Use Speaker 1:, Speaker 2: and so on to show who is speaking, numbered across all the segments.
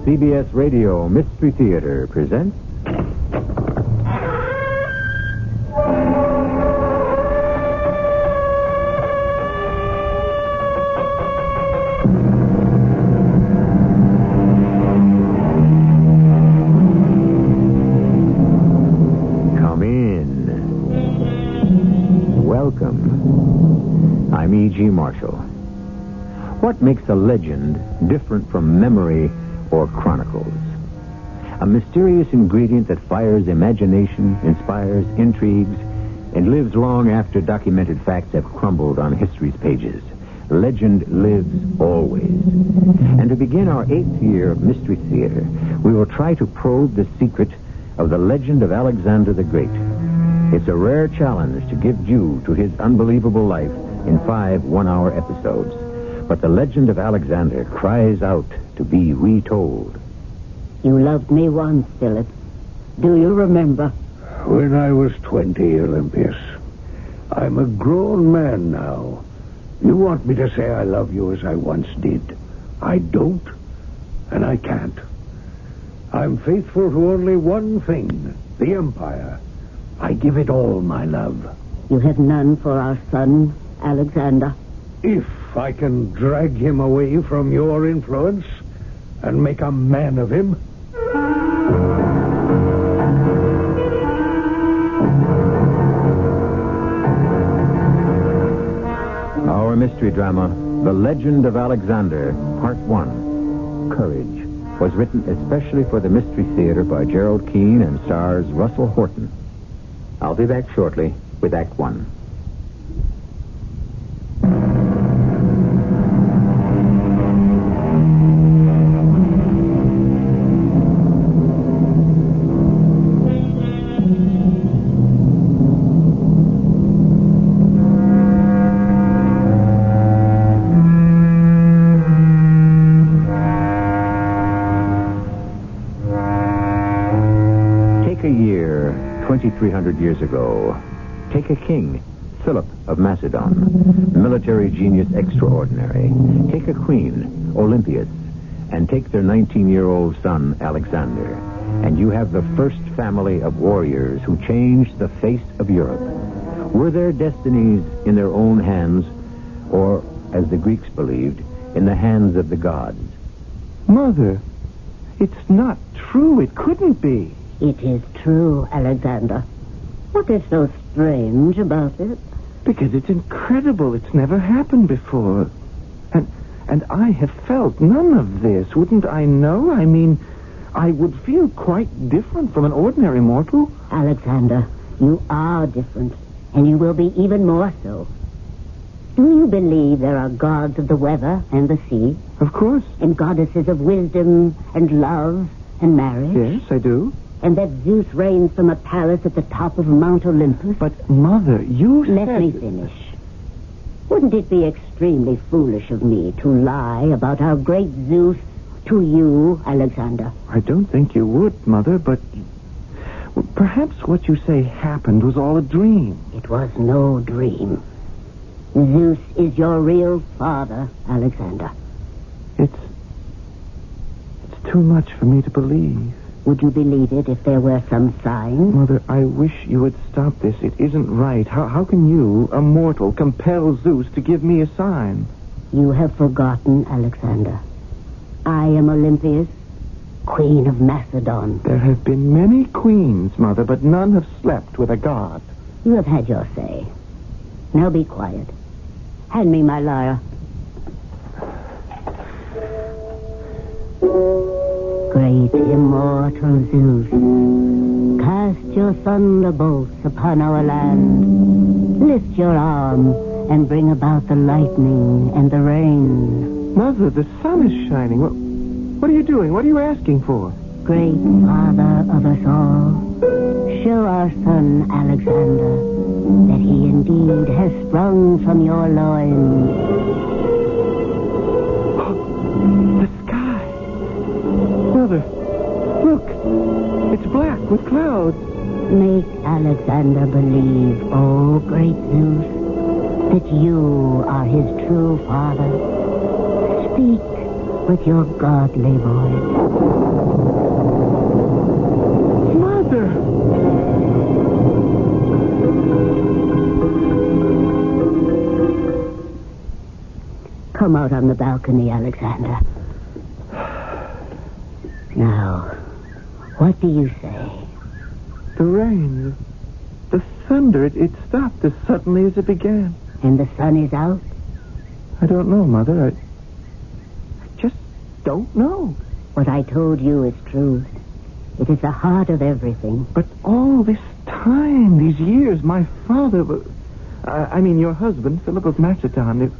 Speaker 1: CBS Radio Mystery Theater presents... Come in. Welcome. I'm E.G. Marshall. What makes a legend different from memory or chronicles? A mysterious ingredient that fires imagination, inspires intrigues, and lives long after documented facts have crumbled on history's pages. Legend lives always. And to begin our 8th year of Mystery Theater, we will try to probe the secret of the legend of Alexander the Great. It's a rare challenge to give due to his unbelievable life in 5 one-hour episodes. But the legend of Alexander cries out to be retold.
Speaker 2: You loved me once, Philip. Do you remember?
Speaker 3: When I was 20, Olympius. I'm a grown man now. You want me to say I love you as I once did. I don't, and I can't. I'm faithful to only one thing, the Empire. I give it all my love.
Speaker 2: You have none for our son, Alexander.
Speaker 3: If I can drag him away from your influence and make a man of him.
Speaker 1: Our mystery drama, The Legend of Alexander, Part 1, Courage, was written especially for the Mystery Theater by Gerald Keane and stars Russell Horton. I'll be back shortly with Act 1. Take a year, 2,300 years ago. Take a king, Philip of Macedon, military genius extraordinary. Take a queen, Olympias, and take their 19-year-old son, Alexander. And you have the first family of warriors who changed the face of Europe. Were their destinies in their own hands, or, as the Greeks believed, in the hands of the gods?
Speaker 4: Mother, it's not true. It couldn't be.
Speaker 2: It is true, Alexander. What is so strange about it?
Speaker 4: Because it's incredible. It's never happened before. And I have felt none of this. Wouldn't I know? I mean, I would feel quite different from an ordinary mortal.
Speaker 2: Alexander, you are different, and you will be even more so. Do you believe there are gods of the weather and the sea?
Speaker 4: Of course.
Speaker 2: And goddesses of wisdom and love and marriage?
Speaker 4: Yes, I do.
Speaker 2: And that Zeus reigns from a palace at the top of Mount Olympus?
Speaker 4: But, Mother, you
Speaker 2: Let
Speaker 4: said...
Speaker 2: me finish. Wouldn't it be extremely foolish of me to lie about our great Zeus to you, Alexander?
Speaker 4: I don't think you would, Mother, but... perhaps what you say happened was all a dream.
Speaker 2: It was no dream. Zeus is your real father, Alexander.
Speaker 4: It's too much for me to believe.
Speaker 2: Would you believe it if there were some sign?
Speaker 4: Mother, I wish you would stop this. It isn't right. How can you, a mortal, compel Zeus to give me a sign?
Speaker 2: You have forgotten, Alexander. I am Olympias, Queen of Macedon.
Speaker 4: There have been many queens, Mother, but none have slept with a god.
Speaker 2: You have had your say. Now be quiet. Hand me my lyre. Great immortal Zeus, cast your thunderbolts upon our land. Lift your arm and bring about the lightning and the rain.
Speaker 4: Mother, the sun is shining. What are you doing? What are you asking for?
Speaker 2: Great Father of us all, show our son Alexander that he indeed has sprung from your loins.
Speaker 4: Mother, look. It's black with clouds.
Speaker 2: Make Alexander believe, oh great Zeus, that you are his true father. Speak, with your godly voice.
Speaker 4: Mother!
Speaker 2: Come out on the balcony, Alexander. Now, what do you say?
Speaker 4: The rain, the thunder, it stopped as suddenly as it began.
Speaker 2: And the sun is out?
Speaker 4: I don't know, Mother. I just don't know.
Speaker 2: What I told you is true. It is the heart of everything.
Speaker 4: But all this time, these years, my father... your husband, Philip of Macedon,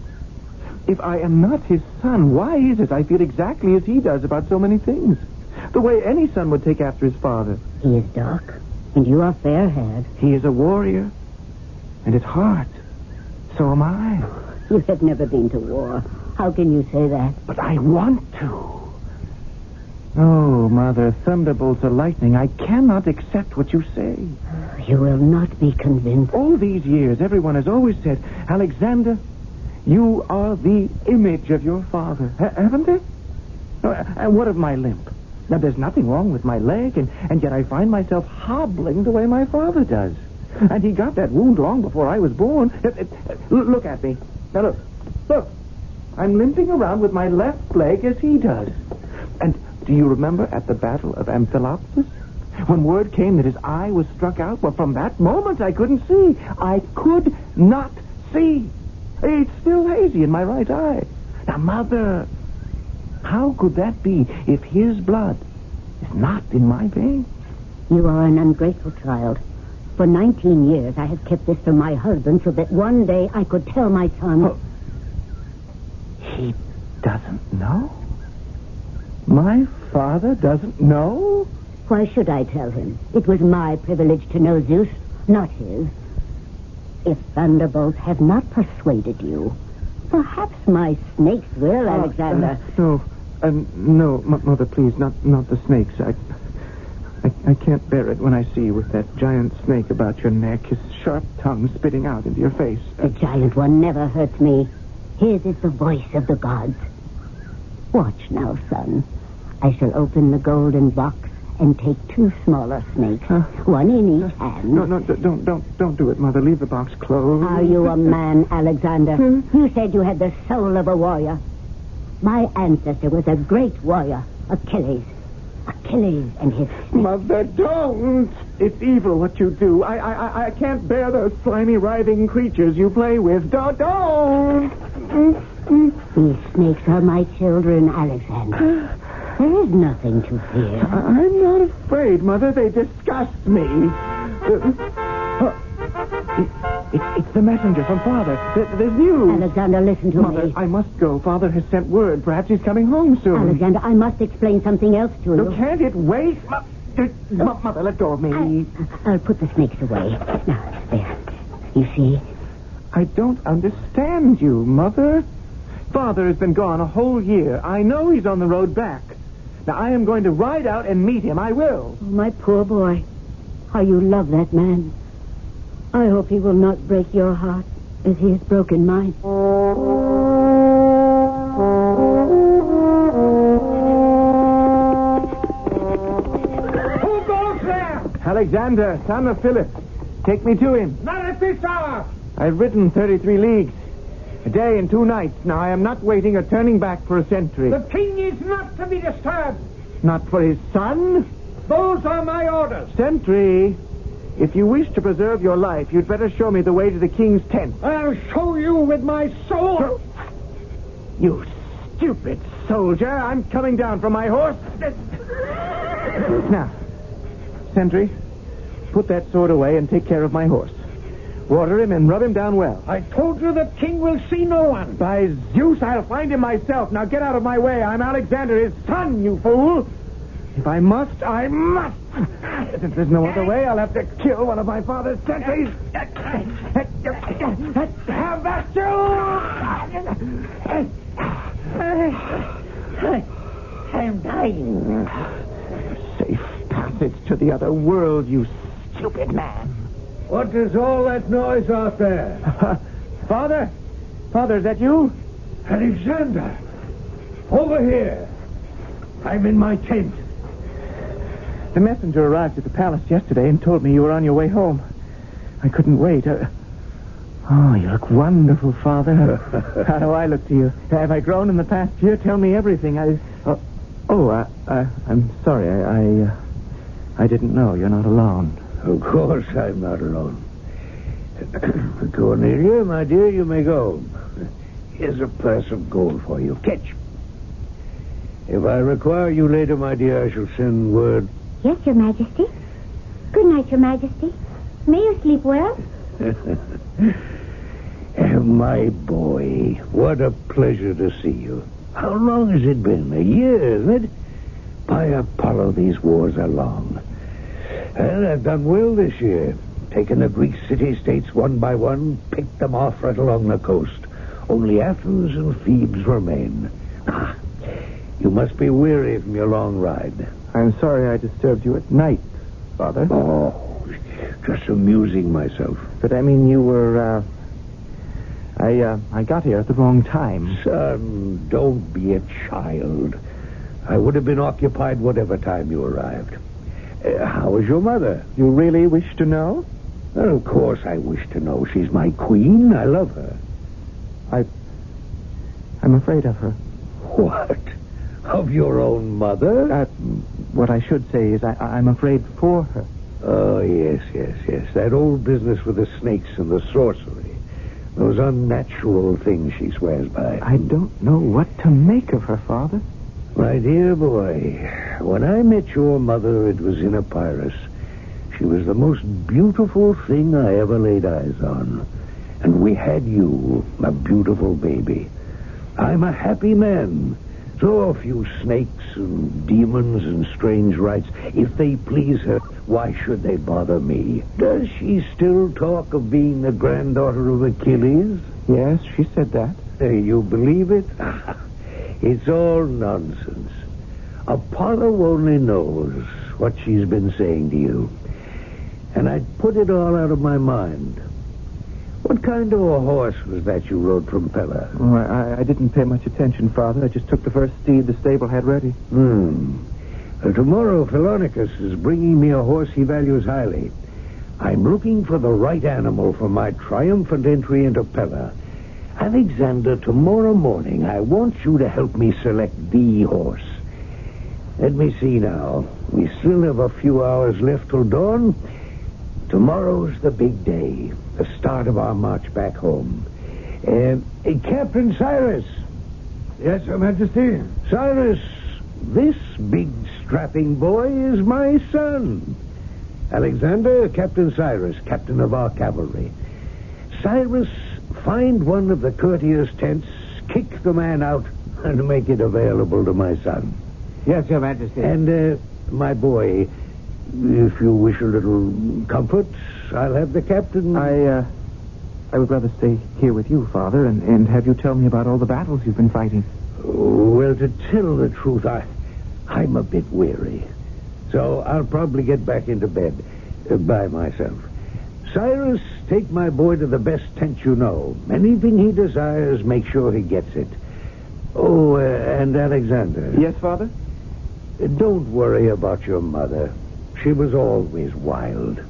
Speaker 4: if I am not his son, why is it I feel exactly as he does about so many things? The way any son would take after his father.
Speaker 2: He is dark, and you are fair-haired.
Speaker 4: He is a warrior, and at heart, so am I.
Speaker 2: You have never been to war. How can you say that?
Speaker 4: But I want to. Oh, Mother, thunderbolts or lightning, I cannot accept what you say.
Speaker 2: You will not be convinced.
Speaker 4: All these years, everyone has always said, Alexander, you are the image of your father. Haven't they? And what of my limp? Now, there's nothing wrong with my leg, and yet I find myself hobbling the way my father does. And he got that wound long before I was born. Look at me. Now, look. I'm limping around with my left leg as he does. And do you remember at the Battle of Amphilopolis? When word came that his eye was struck out? Well, from that moment, I couldn't see. I could not see. It's still hazy in my right eye. Now, Mother, how could that be if his blood is not in my veins?
Speaker 2: You are an ungrateful child. For 19 years, I have kept this from my husband so that one day I could tell my son...
Speaker 4: Oh. He doesn't know? My father doesn't know?
Speaker 2: Why should I tell him? It was my privilege to know Zeus, not his. If thunderbolts have not persuaded you, perhaps my snakes will, Alexander.
Speaker 4: No, Mother, please, not the snakes. I can't bear it when I see you with that giant snake about your neck, his sharp tongue spitting out into your face.
Speaker 2: The giant one never hurts me. His is the voice of the gods. Watch now, son. I shall open the golden box and take 2 smaller snakes, one in each hand.
Speaker 4: No, don't do it, Mother. Leave the box closed.
Speaker 2: Are you a man, Alexander? You said you had the soul of a warrior. My ancestor was a great warrior, Achilles. Achilles and his snake.
Speaker 4: Mother, don't! It's evil what you do. I can't bear those slimy, writhing creatures you play with. Don't!
Speaker 2: These snakes are my children, Alexander. There is nothing to fear.
Speaker 4: I'm not afraid, Mother. They disgust me. It's the messenger from Father. There's news.
Speaker 2: Alexander, listen to
Speaker 4: Mother,
Speaker 2: me.
Speaker 4: I must go. Father has sent word. Perhaps he's coming home soon.
Speaker 2: Alexander, I must explain something else to you.
Speaker 4: Can't it wait? Mother, let go of me.
Speaker 2: I'll put the snakes away. Now, there. You see?
Speaker 4: I don't understand you, Mother. Father has been gone a whole year. I know he's on the road back. Now, I am going to ride out and meet him. I will.
Speaker 2: Oh, my poor boy. How you love that man. I hope he will not break your heart as he has broken mine.
Speaker 5: Who goes there?
Speaker 4: Alexander, son of Philip. Take me to him.
Speaker 5: Not at this hour.
Speaker 4: I've ridden 33 leagues. A day and 2 nights. Now, I am not waiting or turning back for a sentry.
Speaker 5: The king is not to be disturbed.
Speaker 4: Not for his son?
Speaker 5: Those are my orders.
Speaker 4: Sentry, if you wish to preserve your life, you'd better show me the way to the king's tent.
Speaker 5: I'll show you with my soul.
Speaker 4: You stupid soldier. I'm coming down from my horse. Now, sentry, put that sword away and take care of my horse. Water him and rub him down well.
Speaker 5: I told you the king will see no one.
Speaker 4: By Zeus, I'll find him myself. Now get out of my way. I'm Alexander, his son, you fool. If I must, I must. If there's no other way, I'll have to kill one of my father's sentries. Have that, you!
Speaker 2: I'm dying.
Speaker 4: Safe passage to the other world, you stupid man.
Speaker 3: What is all that noise out there?
Speaker 4: Father? Father, is that you?
Speaker 3: Alexander! Over here. I'm in my tent.
Speaker 4: The messenger arrived at the palace yesterday and told me you were on your way home. I couldn't wait. Oh, you look wonderful, Father. How do I look to you? Have I grown in the past year? Tell me everything. I'm sorry. I didn't know. You're not alone.
Speaker 3: Of course I'm not alone. Cornelia, my dear, you may go. Here's a purse of gold for you. Catch. If I require you later, my dear, I shall send word.
Speaker 6: Yes, Your Majesty. Good night, Your Majesty. May you sleep well.
Speaker 3: My boy, what a pleasure to see you. How long has it been? A year, isn't it? By Apollo, these wars are long. And I've done well this year. Taken the Greek city-states one by one, picked them off right along the coast. Only Athens and Thebes remain. You must be weary from your long ride.
Speaker 4: I'm sorry I disturbed you at night, Father.
Speaker 3: Oh, just amusing myself.
Speaker 4: But I mean, you were, I got here at the wrong time.
Speaker 3: Son, don't be a child. I would have been occupied whatever time you arrived. How is your mother?
Speaker 4: You really wish to know?
Speaker 3: Well, of course I wish to know. She's my queen. I love her.
Speaker 4: I'm afraid of her.
Speaker 3: What? Of your own mother?
Speaker 4: What I should say is I'm afraid for her.
Speaker 3: Oh, yes. That old business with the snakes and the sorcery. Those unnatural things she swears by.
Speaker 4: I don't know what to make of her, Father.
Speaker 3: My dear boy, when I met your mother, it was in Epirus. She was the most beautiful thing I ever laid eyes on. And we had you, a beautiful baby. I'm a happy man. So a few snakes and demons and strange rites, if they please her, why should they bother me? Does she still talk of being the granddaughter of Achilles?
Speaker 4: Yes, she said that.
Speaker 3: You believe it? It's all nonsense. Apollo only knows what she's been saying to you. And I'd put it all out of my mind. What kind of a horse was that you rode from Pella?
Speaker 4: Oh, I didn't pay much attention, Father. I just took the first steed the stable had ready.
Speaker 3: Tomorrow, Philonicus is bringing me a horse he values highly. I'm looking for the right animal for my triumphant entry into Pella. Alexander, tomorrow morning, I want you to help me select the horse. Let me see now. We still have a few hours left till dawn. Tomorrow's the big day, the start of our march back home. Captain Cyrus.
Speaker 5: Yes, Your Majesty.
Speaker 3: Cyrus, this big strapping boy is my son. Alexander, Captain Cyrus, captain of our cavalry. Cyrus, find one of the courtiers' tents, kick the man out, and make it available to my son.
Speaker 5: Yes, Your Majesty.
Speaker 3: And, my boy, if you wish a little comfort, I'll have the captain...
Speaker 4: I would rather stay here with you, Father, and have you tell me about all the battles you've been fighting.
Speaker 3: Well, to tell the truth, I'm a bit weary. So I'll probably get back into bed by myself. Cyrus, take my boy to the best tent you know. Anything he desires, make sure he gets it. Oh, and Alexander.
Speaker 4: Yes, Father?
Speaker 3: Don't worry about your mother. She was always wild.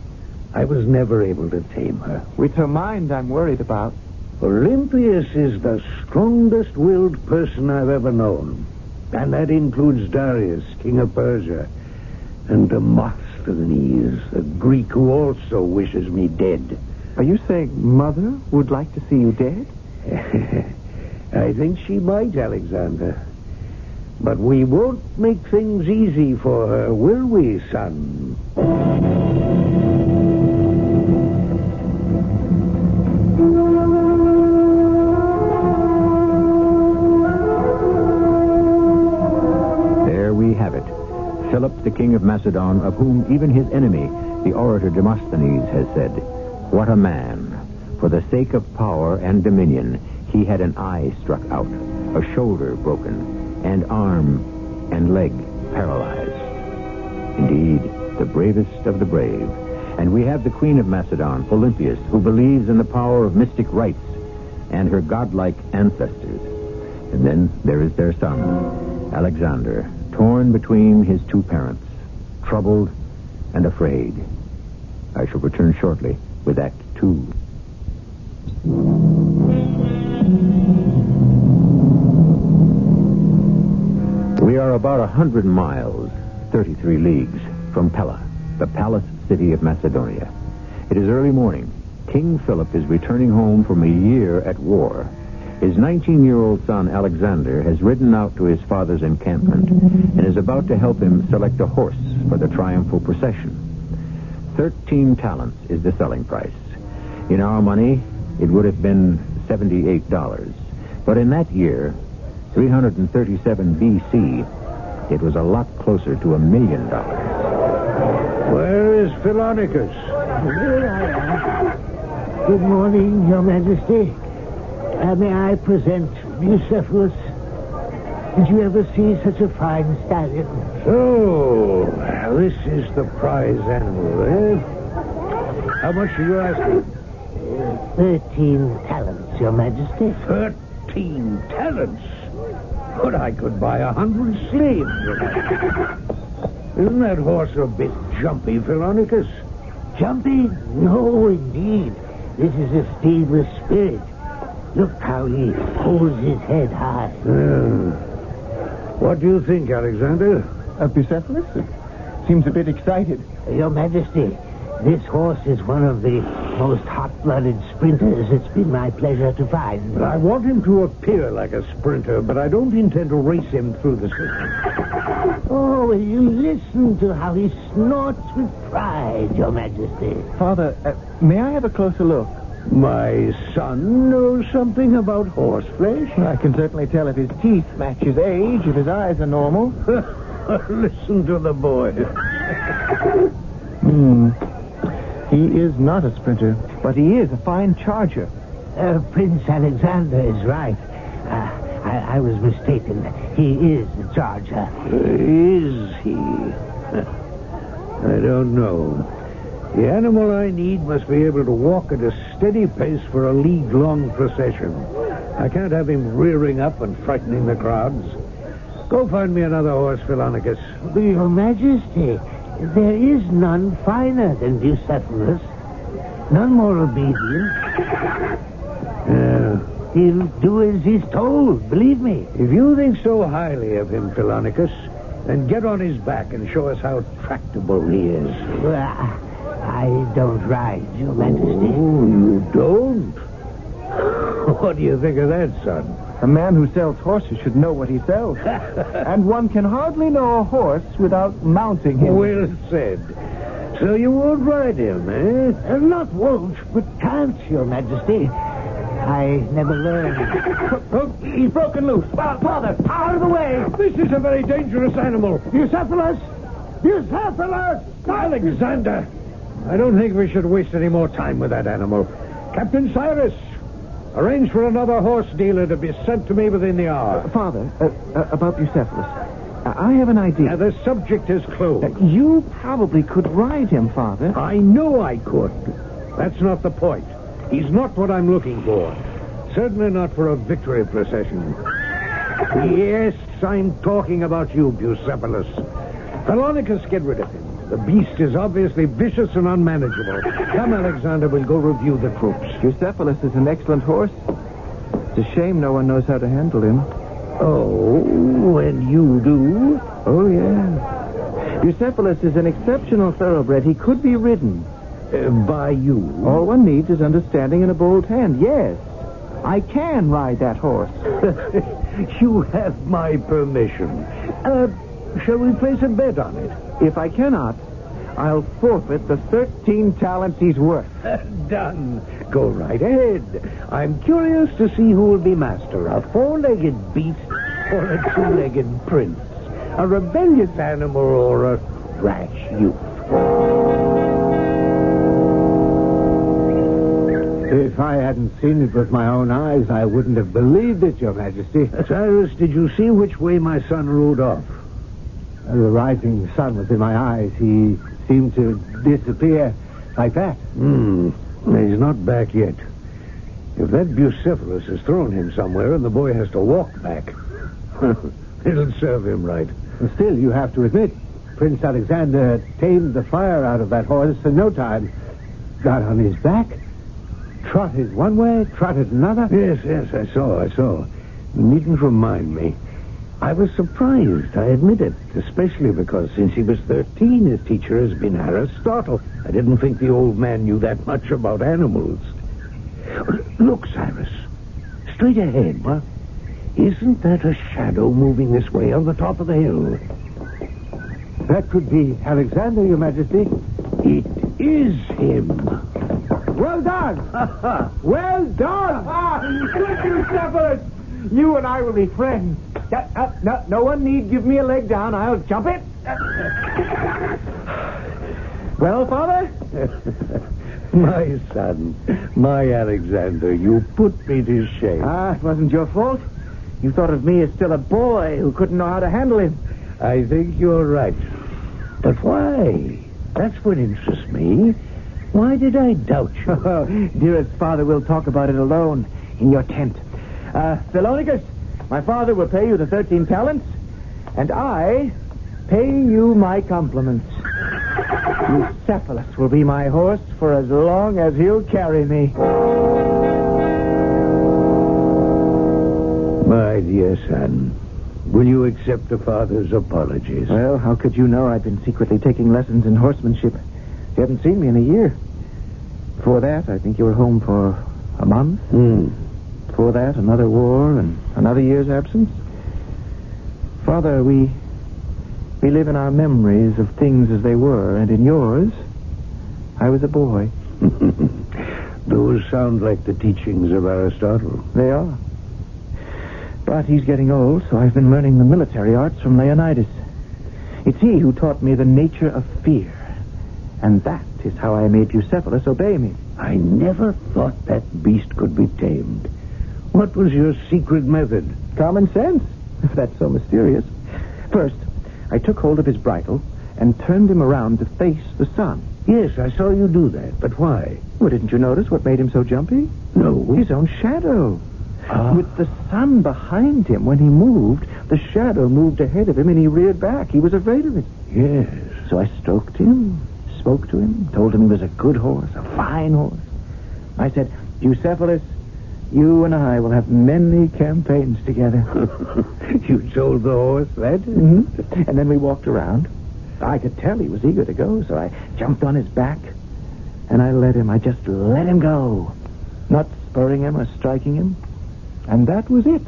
Speaker 3: I was never able to tame her.
Speaker 4: With her mind, I'm worried about.
Speaker 3: Olympias is the strongest-willed person I've ever known. And that includes Darius, king of Persia, and Demosthenes, a Greek who also wishes me dead.
Speaker 4: Are you saying Mother would like to see you dead?
Speaker 3: I think she might, Alexander. But we won't make things easy for her, will we, son?
Speaker 1: There we have it. Philip, the king of Macedon, of whom even his enemy, the orator Demosthenes, has said, "What a man! For the sake of power and dominion, he had an eye struck out, a shoulder broken, and arm and leg paralyzed." Indeed, the bravest of the brave. And we have the queen of Macedon, Olympias, who believes in the power of mystic rites and her godlike ancestors. And then there is their son, Alexander, torn between his two parents, troubled and afraid. I shall return shortly with Act 2. We are about 100 miles, 33 leagues, from Pella, the palace city of Macedonia. It is early morning. King Philip is returning home from a year at war. His 19-year-old son, Alexander, has ridden out to his father's encampment and is about to help him select a horse for the triumphal procession. 13 talents is the selling price. In our money, it would have been $78. But in that year, 337 B.C., it was a lot closer to $1 million.
Speaker 3: Where is Philonicus?
Speaker 2: Here I am. Good morning, Your Majesty. May I present Bucephalus? Did you ever see such a fine stallion?
Speaker 3: So, this is the prize animal, eh? How much are you asking?
Speaker 2: 13 talents, Your Majesty.
Speaker 3: 13 talents? But I could buy 100 slaves for that. Isn't that horse a bit jumpy, Philonicus?
Speaker 2: Jumpy? No, indeed. This is a steed with spirit. Look how he holds his head high.
Speaker 3: What do you think, Alexander?
Speaker 4: Bucephalus? Seems a bit excited.
Speaker 2: Your Majesty, this horse is one of the most hot-blooded sprinters it's been my pleasure to find.
Speaker 3: I want him to appear like a sprinter, but I don't intend to race him through the city.
Speaker 2: Oh, will you listen to how he snorts with pride, Your Majesty?
Speaker 4: Father, may I have a closer look?
Speaker 3: My son knows something about horseflesh.
Speaker 4: I can certainly tell if his teeth match his age, if his eyes are normal.
Speaker 3: Listen to the boy.
Speaker 4: He is not a sprinter, but he is a fine charger.
Speaker 2: Prince Alexander is right. I was mistaken. He is the charger.
Speaker 3: Is he? I don't know. The animal I need must be able to walk at a steady pace for a league-long procession. I can't have him rearing up and frightening the crowds. Go find me another horse, Philonicus.
Speaker 2: Your Majesty, there is none finer than Bucephalus. None more obedient. He'll do as he's told, believe me.
Speaker 3: If you think so highly of him, Philonicus, then get on his back and show us how tractable he is.
Speaker 2: Well, I don't ride, Your Majesty.
Speaker 3: Oh, you don't? What do you think of that, son?
Speaker 4: A man who sells horses should know what he sells. And one can hardly know a horse without mounting him.
Speaker 3: Well said. So you won't ride him, eh?
Speaker 2: Not won't, but can't, Your Majesty. I never learned.
Speaker 4: He's broken loose. Father, out of the way!
Speaker 3: This is a very dangerous animal.
Speaker 2: Bucephalus! Bucephalus!
Speaker 3: Alexander! I don't think we should waste any more time with that animal. Captain Cyrus, arrange for another horse dealer to be sent to me within the hour.
Speaker 4: Father, about Bucephalus. I have an idea.
Speaker 3: Now, the subject is closed.
Speaker 4: You probably could ride him, Father.
Speaker 3: I know I could. That's not the point. He's not what I'm looking for. Certainly not for a victory procession. Yes, I'm talking about you, Bucephalus. Philonicus, get rid of him. The beast is obviously vicious and unmanageable. Come, Alexander, we'll go review the troops.
Speaker 4: Bucephalus is an excellent horse. It's a shame no one knows how to handle him.
Speaker 3: Oh, and you do?
Speaker 4: Oh, yeah. Bucephalus is an exceptional thoroughbred. He could be ridden.
Speaker 3: By you?
Speaker 4: All one needs is understanding and a bold hand. Yes, I can ride that horse.
Speaker 3: You have my permission. Shall we place a bet on it?
Speaker 4: If I cannot, I'll forfeit the 13 talents he's worth.
Speaker 3: Done. Go right ahead. I'm curious to see who will be master, a four-legged beast or a two-legged prince, a rebellious animal or a rash youth.
Speaker 5: If I hadn't seen it with my own eyes, I wouldn't have believed it, Your Majesty.
Speaker 3: Cyrus, did you see which way my son rode off?
Speaker 5: The rising sun was in my eyes. He seemed to disappear like that.
Speaker 3: He's not back yet. If that Bucephalus has thrown him somewhere and the boy has to walk back, it'll serve him right.
Speaker 5: Still, you have to admit, Prince Alexander tamed the fire out of that horse in no time. Got on his back, trotted one way, trotted another.
Speaker 3: Yes, I saw. You needn't remind me. I was surprised, I admit it, especially because since he was 13, his teacher has been Aristotle. I didn't think the old man knew that much about animals. Look, Cyrus, straight ahead. What? Isn't that a shadow moving this way on the top of the hill?
Speaker 5: That could be Alexander, Your Majesty.
Speaker 3: It is him.
Speaker 5: Well done! Well done! Good, Bucephalus! You and I will be friends. No one need give me a leg down. I'll jump it. Well, Father?
Speaker 3: My son, my Alexander, you put me to shame.
Speaker 5: It wasn't your fault. You thought of me as still a boy who couldn't know how to handle him.
Speaker 3: I think you're right. But why? That's what interests me. Why did I doubt you?
Speaker 5: Oh, dearest Father, we'll talk about it alone in your tent. Philonicus, my father will pay you the 13 talents, and I pay you my compliments. Bucephalus will be my horse for as long as he'll carry me.
Speaker 3: My dear son, will you accept the father's apologies?
Speaker 4: Well, how could you know I'd been secretly taking lessons in horsemanship? You haven't seen me in a year. Before that, I think you were home for a month. Before that, another war and another year's absence. Father, we live in our memories of things as they were, and in yours, I was a boy.
Speaker 3: Those sound like the teachings of Aristotle.
Speaker 4: They are. But he's getting old, so I've been learning the military arts from Leonidas. It's he who taught me the nature of fear. And that is how I made Bucephalus obey me.
Speaker 3: I never thought that beast could be tamed. What was your secret method?
Speaker 4: Common sense, if that's so mysterious. First, I took hold of his bridle and turned him around to face the sun.
Speaker 3: Yes, I saw you do that, but why?
Speaker 4: Well, didn't you notice what made him so jumpy?
Speaker 3: No.
Speaker 4: His own shadow. With the sun behind him, when he moved, the shadow moved ahead of him and he reared back. He was afraid of it.
Speaker 3: Yes.
Speaker 4: So I stroked him, spoke to him, told him he was a good horse, a fine horse. I said, Bucephalus, you and I will have many campaigns together.
Speaker 3: You told the horse that?
Speaker 4: Mm-hmm. And then we walked around. I could tell he was eager to go, so I jumped on his back. And I let him. I just let him go. Not spurring him or striking him. And that was it.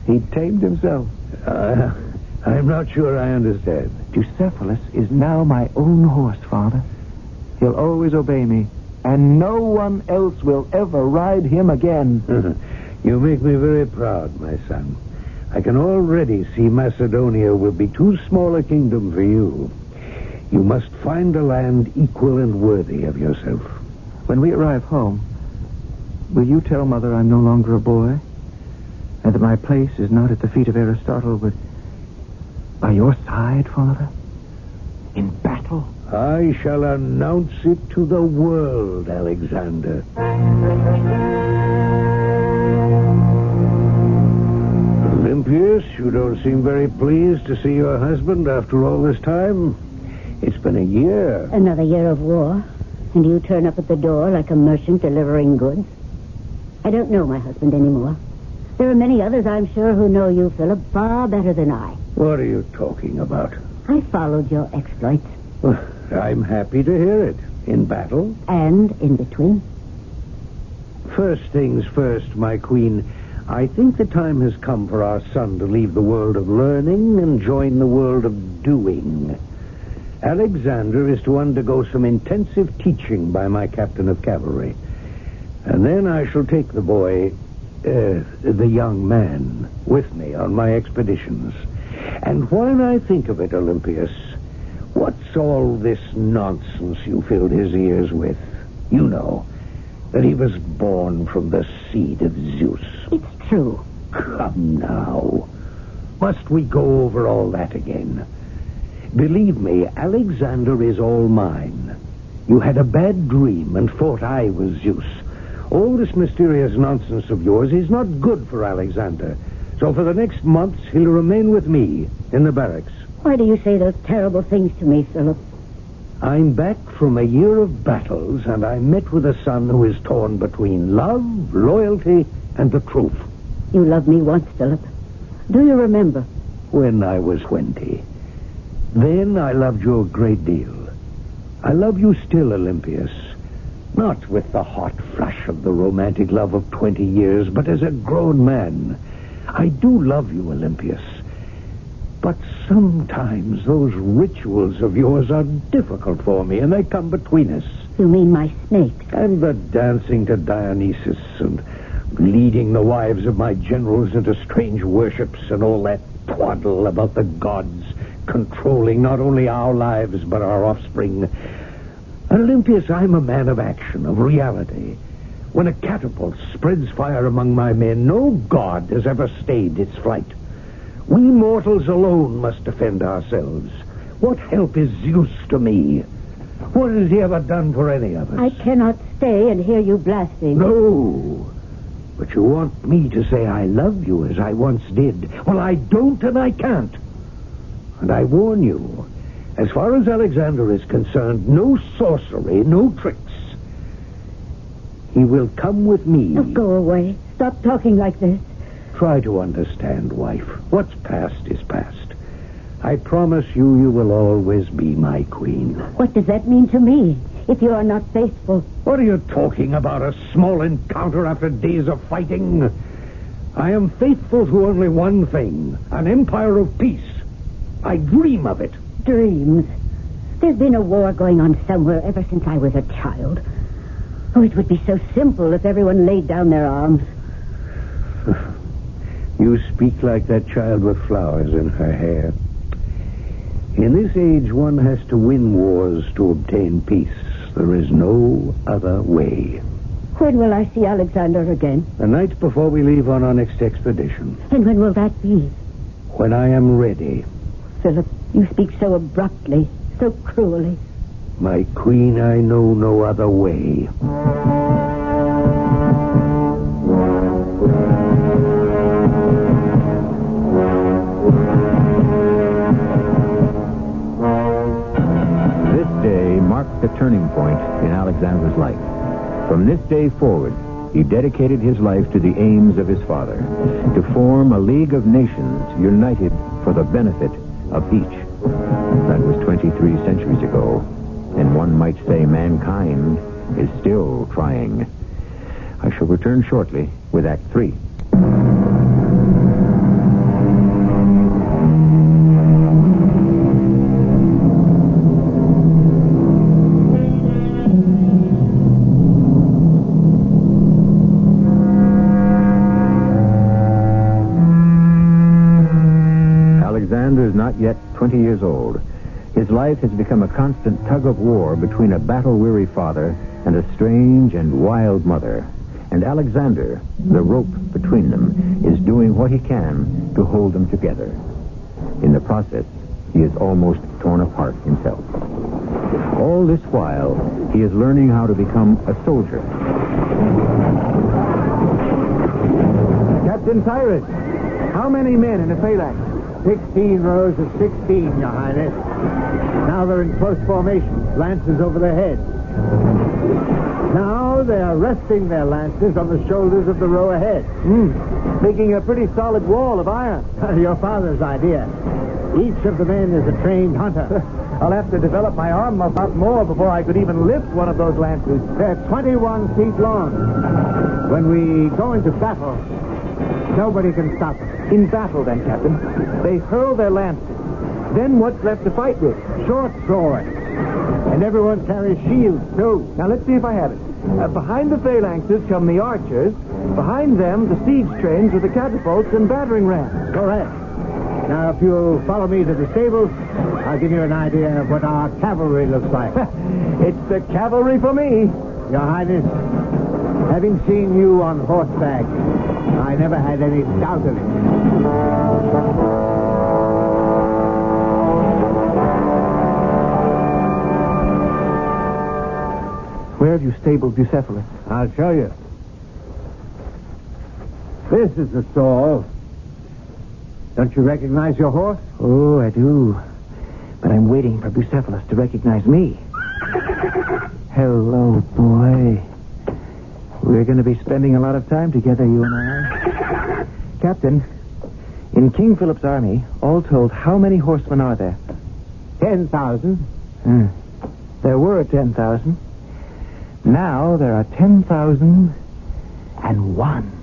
Speaker 4: He tamed himself.
Speaker 3: I'm not sure I understand.
Speaker 4: Bucephalus is now my own horse, Father. He'll always obey me. And no one else will ever ride him again.
Speaker 3: You make me very proud, my son. I can already see Macedonia will be too small a kingdom for you. You must find a land equal and worthy of yourself.
Speaker 4: When we arrive home, will you tell Mother I'm no longer a boy? And that my place is not at the feet of Aristotle, but by your side, Father? In battle?
Speaker 3: I shall announce it to the world, Alexander. Olympius, you don't seem very pleased to see your husband after all this time. It's been a year.
Speaker 2: Another year of war, and you turn up at the door like a merchant delivering goods. I don't know my husband anymore. There are many others, I'm sure, who know you, Philip, far better than I.
Speaker 3: What are you talking about?
Speaker 2: I followed your exploits.
Speaker 3: I'm happy to hear it. In battle?
Speaker 2: And in between.
Speaker 3: First things first, my queen. I think the time has come for our son to leave the world of learning and join the world of doing. Alexander is to undergo some intensive teaching by my captain of cavalry. And then I shall take the boy, the young man, with me on my expeditions. And when I think of it, Olympius, what's all this nonsense you filled his ears with? You know, that he was born from the seed of Zeus.
Speaker 2: It's true.
Speaker 3: Come now. Must we go over all that again? Believe me, Alexander is all mine. You had a bad dream and thought I was Zeus. All this mysterious nonsense of yours is not good for Alexander. So for the next months, he'll remain with me in the barracks.
Speaker 2: Why do you say those terrible things to me, Philip?
Speaker 3: I'm back from a year of battles, and I met with a son who is torn between love, loyalty, and the truth.
Speaker 2: You loved me once, Philip. Do you remember?
Speaker 3: When I was 20. Then I loved you a great deal. I love you still, Olympias. Not with the hot flush of the romantic love of 20 years, but as a grown man. I do love you, Olympias. But sometimes those rituals of yours are difficult for me, and they come between us.
Speaker 2: You mean my snakes?
Speaker 3: And the dancing to Dionysus, and leading the wives of my generals into strange worships, and all that twaddle about the gods controlling not only our lives, but our offspring. Olympias, I'm a man of action, of reality. When a catapult spreads fire among my men, no god has ever stayed its flight. We mortals alone must defend ourselves. What help is Zeus to me? What has he ever done for any of us?
Speaker 2: I cannot stay and hear you blaspheme.
Speaker 3: No. But you want me to say I love you as I once did. Well, I don't and I can't. And I warn you, as far as Alexander is concerned, no sorcery, no tricks. He will come with me.
Speaker 2: Oh, go away. Stop talking like this.
Speaker 3: Try to understand, wife. What's past is past. I promise you, you will always be my queen.
Speaker 2: What does that mean to me, if you are not faithful?
Speaker 3: What are you talking about? A small encounter after days of fighting? I am faithful to only one thing, an empire of peace. I dream of it.
Speaker 2: Dreams. There's been a war going on somewhere ever since I was a child. Oh, it would be so simple if everyone laid down their arms.
Speaker 3: You speak like that child with flowers in her hair. In this age, one has to win wars to obtain peace. There is no other way.
Speaker 2: When will I see Alexander again?
Speaker 3: The night before we leave on our next expedition.
Speaker 2: And when will that be?
Speaker 3: When I am ready.
Speaker 2: Philip, you speak so abruptly, so cruelly.
Speaker 3: My queen, I know no other way.
Speaker 1: This day marked the turning point in Alexander's life. From this day forward, he dedicated his life to the aims of his father, to form a League of Nations united for the benefit of each. That was 23 centuries ago, and one might say mankind is still trying. I shall return shortly with Act 3. Alexander is not yet 20 years old. His life has become a constant tug-of-war between a battle-weary father and a strange and wild mother. And Alexander, the rope between them, is doing what he can to hold them together. In the process, he is almost torn apart himself. All this while, he is learning how to become a soldier.
Speaker 5: Captain Cyrus, how many men in the phalanx?
Speaker 7: 16 rows of 16, Your Highness. Now they're in close formation, lances over their heads. Now they are resting their lances on the shoulders of the row ahead.
Speaker 5: Making a pretty solid wall of iron.
Speaker 7: Your father's idea. Each of the men is a trained hunter.
Speaker 5: I'll have to develop my arm a lot more before I could even lift one of those lances.
Speaker 7: They're 21 feet long. When we go into battle, nobody can stop us.
Speaker 5: In battle, then, Captain, they hurl their lances. Then what's left to fight with?
Speaker 7: Short swords. And everyone carries shields, too.
Speaker 5: Now, let's see if I have it. Behind the phalanxes come the archers. Behind them, the siege trains with the catapults and battering rams.
Speaker 7: Correct. Now, if you'll follow me to the stables, I'll give you an idea of what our cavalry looks like.
Speaker 5: It's the cavalry for me.
Speaker 7: Your Highness, having seen you on horseback, I never had any doubt of it.
Speaker 5: Where have you stabled Bucephalus?
Speaker 7: I'll show you. This is the stall. Don't you recognize your horse?
Speaker 5: Oh, I do. But I'm waiting for Bucephalus to recognize me. Hello, boy. We're going to be spending a lot of time together, you and I. Captain, in King Philip's army, all told, how many horsemen are there?
Speaker 7: 10,000.
Speaker 5: There were 10,000. Now there are 10,001.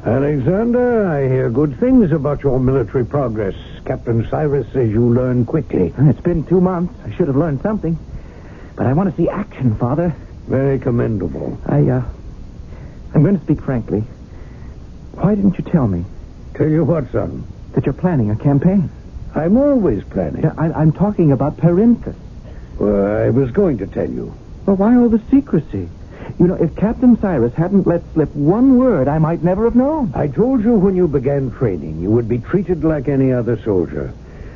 Speaker 3: Alexander, I hear good things about your military progress. Captain Cyrus says you learn quickly.
Speaker 5: It's been 2 months. I should have learned something. But I want to see action, Father.
Speaker 3: Very commendable.
Speaker 5: I'm going to speak frankly. Why didn't you tell me
Speaker 3: Tell you what, son.
Speaker 5: that you're planning a campaign?
Speaker 3: I'm always planning.
Speaker 5: I'm talking about Perinthus.
Speaker 3: Well, I was going to tell you.
Speaker 5: Well, why all the secrecy? You know, if Captain Cyrus hadn't let slip one word, I might never have known.
Speaker 3: I told you when you began training you would be treated like any other soldier,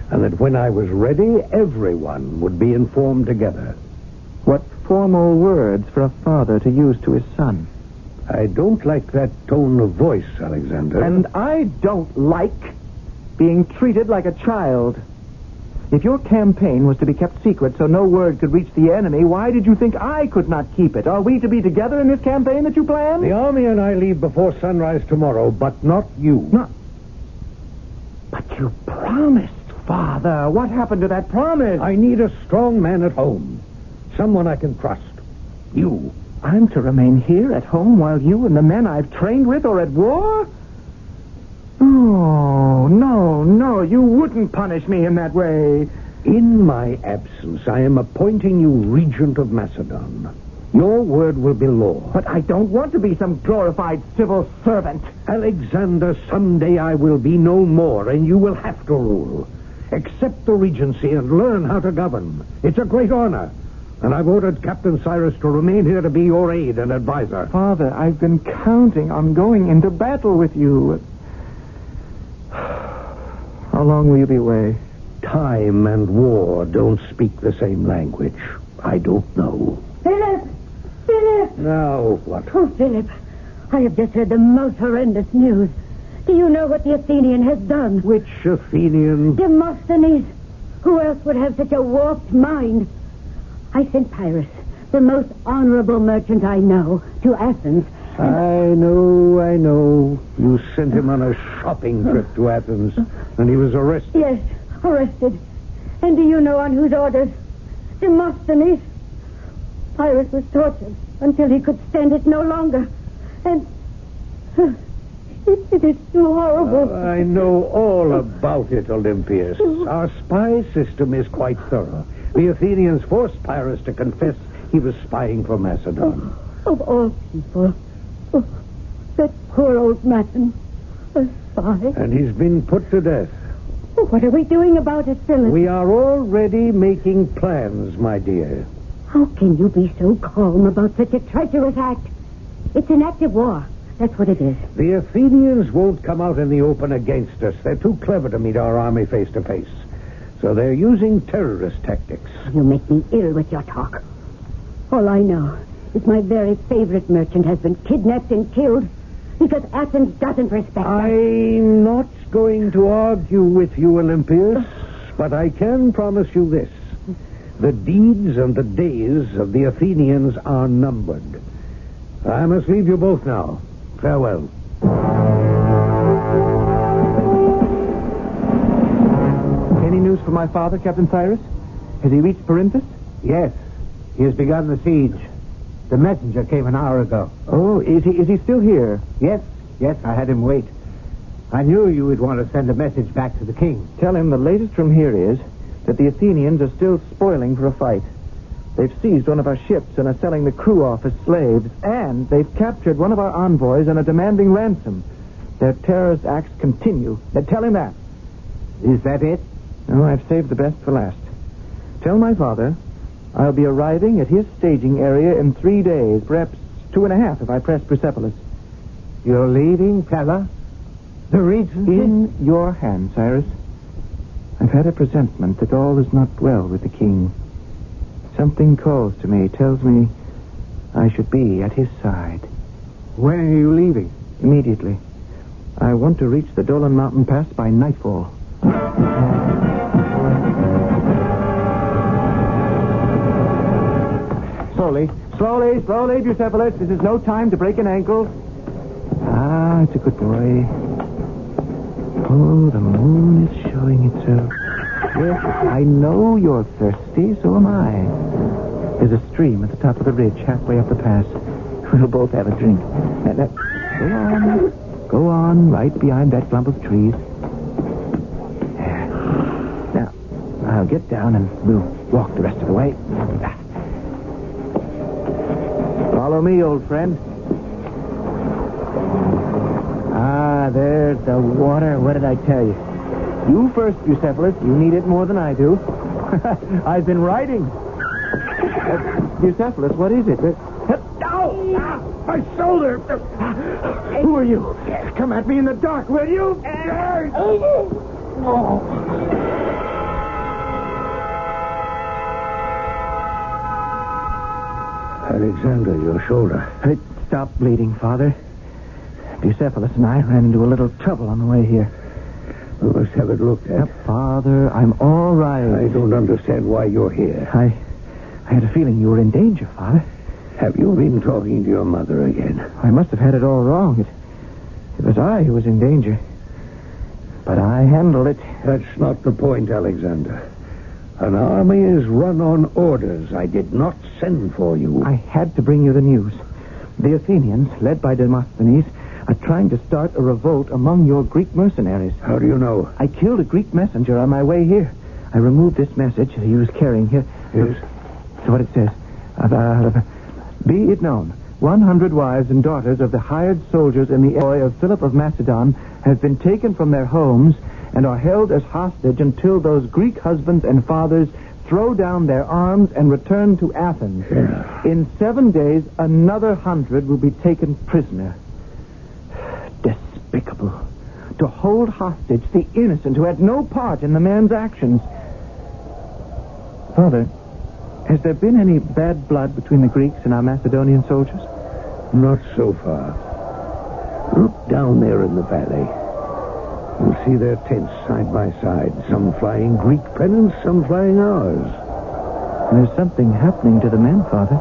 Speaker 3: and that when I was ready, everyone would be informed together.
Speaker 5: What formal words for a father to use to his son.
Speaker 3: I don't like that tone of voice, Alexander.
Speaker 5: And I don't like being treated like a child. If your campaign was to be kept secret so no word could reach the enemy, why did you think I could not keep it? Are we to be together in this campaign that you planned?
Speaker 3: The army and I leave before sunrise tomorrow, but not you.
Speaker 5: No. But you promised, Father. What happened to that promise?
Speaker 3: I need a strong man at home. Someone I can trust. You.
Speaker 5: I'm to remain here at home while you and the men I've trained with are at war? Oh, no, you wouldn't punish me in that way.
Speaker 3: In my absence, I am appointing you regent of Macedon. Your word will be law.
Speaker 5: But I don't want to be some glorified civil servant.
Speaker 3: Alexander, someday I will be no more, and you will have to rule. Accept the regency and learn how to govern. It's a great honor. And I've ordered Captain Cyrus to remain here to be your aide and advisor.
Speaker 5: Father, I've been counting on going into battle with you. How long will you be away?
Speaker 3: Time and war don't speak the same language. I don't know.
Speaker 6: Philip!
Speaker 3: Now what?
Speaker 6: Oh, Philip, I have just heard the most horrendous news. Do you know what the Athenian has done?
Speaker 3: Which Athenian?
Speaker 6: Demosthenes. Who else would have such a warped mind? I sent Pyrrhus, the most honorable merchant I know, to Athens.
Speaker 3: I know. You sent him on a shopping trip to Athens, and he was arrested.
Speaker 6: Yes, arrested. And do you know on whose orders? Demosthenes. Pyrrhus was tortured until he could stand it no longer. And it is too horrible.
Speaker 3: I know all about it, Olympias. Our spy system is quite thorough. The Athenians forced Pyrrhus to confess he was spying for Macedon.
Speaker 6: Of all people. Oh, that poor old man. A spy.
Speaker 3: And he's been put to death.
Speaker 6: Oh, what are we doing about it, Philip?
Speaker 3: We are already making plans, my dear.
Speaker 6: How can you be so calm about such a treacherous act? It's an act of war. That's what it is.
Speaker 3: The Athenians won't come out in the open against us. They're too clever to meet our army face to face. So they're using terrorist tactics.
Speaker 6: You make me ill with your talk. All I know is my very favorite merchant has been kidnapped and killed because Athens doesn't respect us.
Speaker 3: I'm not going to argue with you, Olympias, but I can promise you this. The deeds and the days of the Athenians are numbered. I must leave you both now. Farewell.
Speaker 5: Any news from my father, Captain Cyrus? Has he reached Perinthus?
Speaker 7: Yes. He has begun the siege. The messenger came an hour ago.
Speaker 5: Oh, is he still here?
Speaker 7: Yes, I had him wait. I knew you would want to send a message back to the king.
Speaker 5: Tell him the latest from here is that the Athenians are still spoiling for a fight. They've seized one of our ships and are selling the crew off as slaves, and they've captured one of our envoys and are demanding ransom. Their terrorist acts continue. Tell him that.
Speaker 7: Is that it?
Speaker 5: No, I've saved the best for last. Tell my father I'll be arriving at his staging area in 3 days, perhaps 2.5 if I press Persepolis.
Speaker 7: You're leaving, Pella? The regency?
Speaker 5: In your hands, Cyrus. I've had a presentiment that all is not well with the king. Something calls to me, tells me I should be at his side.
Speaker 7: When are you leaving?
Speaker 5: Immediately. I want to reach the Dolan Mountain Pass by nightfall. Slowly, Bucephalus. This is no time to break an ankle. Ah, it's a good boy. Oh, the moon is showing itself. Yes, I know you're thirsty, so am I. There's a stream at the top of the ridge, halfway up the pass. We'll both have a drink. Go on, right behind that clump of trees. There. Now, I'll get down and we'll walk the rest of the way. Follow me, old friend. Ah, there's the water. What did I tell you? You first, Bucephalus. You need it more than I do. I've been riding. Bucephalus, what is it?
Speaker 3: My shoulder!
Speaker 5: Who are you? Come at me in the dark, will you?
Speaker 3: Alexander, your shoulder.
Speaker 5: It stopped bleeding, Father. Bucephalus and I ran into a little trouble on the way here.
Speaker 3: We must have it looked at.
Speaker 5: Father, I'm all right.
Speaker 3: I don't understand why you're here.
Speaker 5: I had a feeling you were in danger, Father.
Speaker 3: Have you been talking to your mother again?
Speaker 5: I must have had it all wrong. It was I who was in danger. But I handled it.
Speaker 3: That's not the point, Alexander. An army is run on orders. I did not send for you.
Speaker 5: I had to bring you the news. The Athenians, led by Demosthenes, are trying to start a revolt among your Greek mercenaries.
Speaker 3: How do you know?
Speaker 5: I killed a Greek messenger on my way here. I removed this message that he was carrying here.
Speaker 3: Yes?
Speaker 5: So what it says. Be it known, 100 wives and daughters of the hired soldiers in the employ of Philip of Macedon have been taken from their homes and are held as hostage until those Greek husbands and fathers throw down their arms and return to Athens.
Speaker 3: Yeah.
Speaker 5: In 7 days, another 100 will be taken prisoner. Despicable. To hold hostage the innocent who had no part in the man's actions. Father, has there been any bad blood between the Greeks and our Macedonian soldiers?
Speaker 3: Not so far. Look down there in the valley. You'll see their tents side by side. Some flying Greek pennants, some flying ours.
Speaker 5: There's something happening to the men, Father.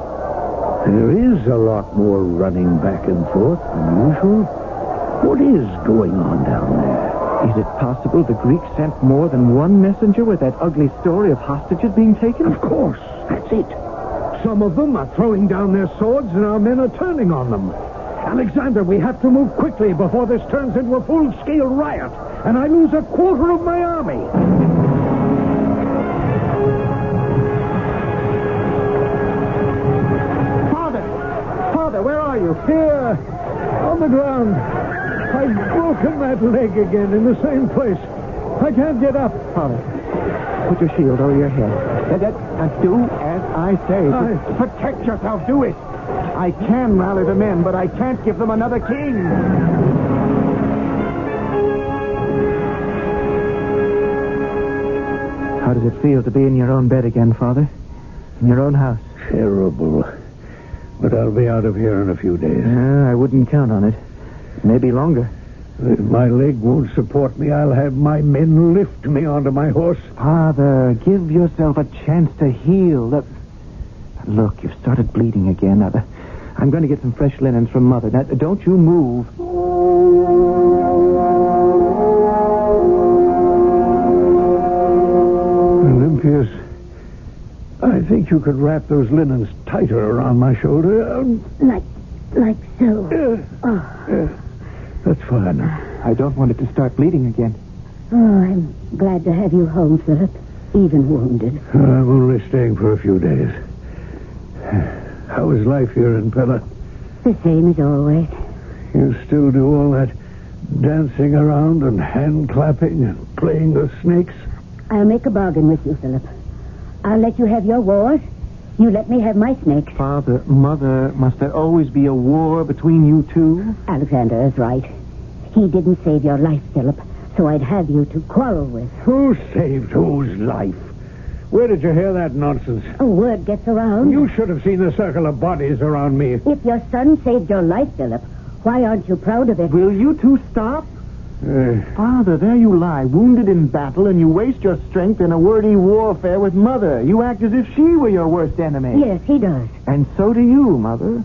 Speaker 3: There is a lot more running back and forth than usual. What is going on down there?
Speaker 5: Is it possible the Greeks sent more than one messenger with that ugly story of hostages being taken?
Speaker 3: Of course. That's it. Some of them are throwing down their swords and our men are turning on them. Alexander, we have to move quickly before this turns into a full-scale riot, and I lose a quarter of my army.
Speaker 5: Father, where are you?
Speaker 3: Here, on the ground. I've broken that leg again in the same place. I can't get up.
Speaker 5: Father, put your shield over your head. Do as I say. Protect yourself. Do it. I can rally the men, but I can't give them another king. How does it feel to be in your own bed again, Father? In your own house?
Speaker 3: Terrible. But I'll be out of here in a few days.
Speaker 5: I wouldn't count on it. Maybe longer.
Speaker 3: If my leg won't support me, I'll have my men lift me onto my horse.
Speaker 5: Father, give yourself a chance to heal. Look, you've started bleeding again. I'm going to get some fresh linens from Mother. Now, don't you move.
Speaker 3: Olympius, I think you could wrap those linens tighter around my shoulder.
Speaker 6: Like so.
Speaker 3: That's fine.
Speaker 5: I don't want it to start bleeding again.
Speaker 6: Oh, I'm glad to have you home, Philip. Even wounded.
Speaker 3: I'm only staying for a few days. How is life here in Pella?
Speaker 6: The same as always.
Speaker 3: You still do all that dancing around and hand clapping and playing the snakes?
Speaker 6: I'll make a bargain with you, Philip. I'll let you have your wars. You let me have my snakes.
Speaker 5: Father, Mother, must there always be a war between you two?
Speaker 6: Alexander is right. He didn't save your life, Philip, so I'd have you to quarrel with.
Speaker 3: Who saved whose life? Where did you hear that nonsense?
Speaker 2: A word gets around.
Speaker 3: You should have seen the circle of bodies around me.
Speaker 2: If your son saved your life, Philip, why aren't you proud of it?
Speaker 5: Will you two stop? Father, there you lie, wounded in battle, and you waste your strength in a wordy warfare with Mother. You act as if she were your worst enemy.
Speaker 2: Yes, he does.
Speaker 5: And so do you, Mother.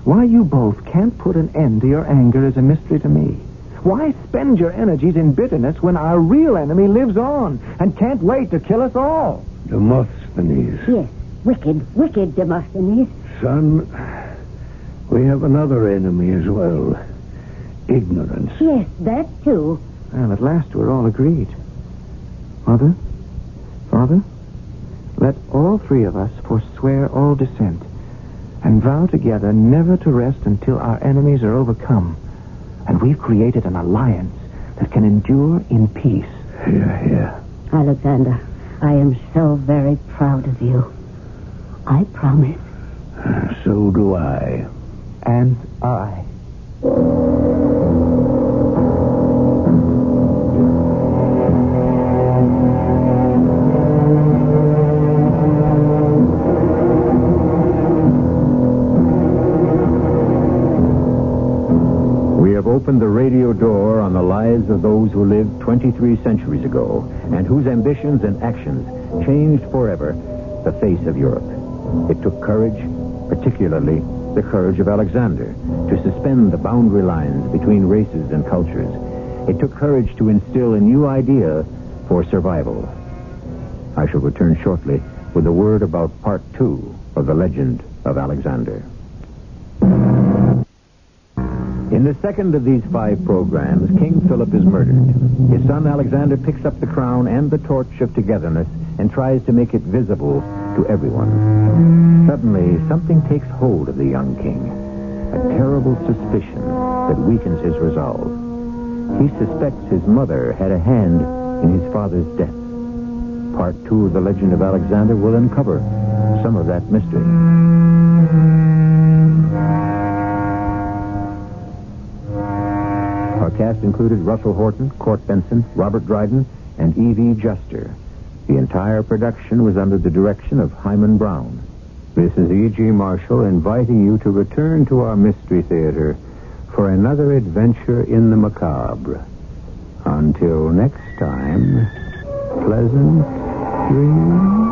Speaker 5: Why you both can't put an end to your anger is a mystery to me. Why spend your energies in bitterness when our real enemy lives on and can't wait to kill us all?
Speaker 3: Demosthenes.
Speaker 2: Yes, wicked Demosthenes.
Speaker 3: Son, we have another enemy as well. Ignorance.
Speaker 2: Yes, that too.
Speaker 5: Well, at last we're all agreed. Mother, Father, let all three of us forswear all dissent and vow together never to rest until our enemies are overcome. And we've created an alliance that can endure in peace.
Speaker 3: Here.
Speaker 2: Alexander, I am so very proud of you. I promise.
Speaker 3: So do I.
Speaker 5: And I.
Speaker 1: We have opened the radio door on the lives of those who lived 23 centuries ago and whose ambitions and actions changed forever the face of Europe. It took courage, particularly the courage of Alexander, to suspend the boundary lines between races and cultures. It took courage to instill a new idea for survival. I shall return shortly with a word about part 2 of the legend of Alexander. In the second of these 5 programs, King Philip is murdered. His son Alexander picks up the crown and the torch of togetherness and tries to make it visible to everyone. Suddenly, something takes hold of the young king, a terrible suspicion that weakens his resolve. He suspects his mother had a hand in his father's death. Part 2 of the legend of Alexander will uncover some of that mystery. Our cast included Russell Horton, Court Benson, Robert Dryden, and E.V. Juster. The entire production was under the direction of Hyman Brown. This is E.G. Marshall inviting you to return to our Mystery Theater for another adventure in the macabre. Until next time, pleasant dreams.